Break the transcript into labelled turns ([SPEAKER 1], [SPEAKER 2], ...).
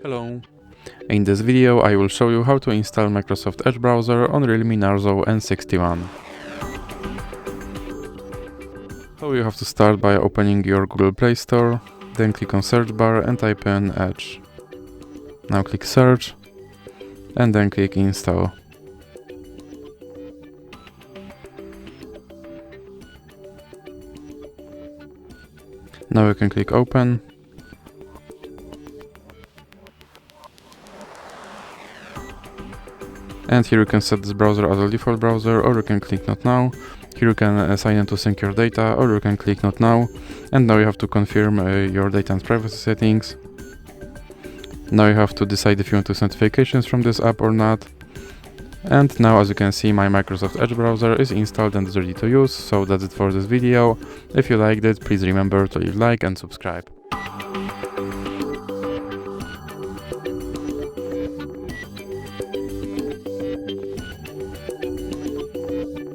[SPEAKER 1] Hello! In this video I will show you how to install Microsoft Edge browser on Realme Narzo N61. So you have to start by opening your Google Play Store, then click on search bar and type in Edge. Now click search and then click install. Now you can click open. And here you can set this browser as a default browser, or you can click not now. Here you can sign in to sync your data, or you can click not now. And now you have to confirm your data and privacy settings. Now you have to decide if you want to send notifications from this app or not. And now, as you can see, my Microsoft Edge browser is installed and is ready to use. So that's it for this video. If you liked it, please remember to leave a like and subscribe.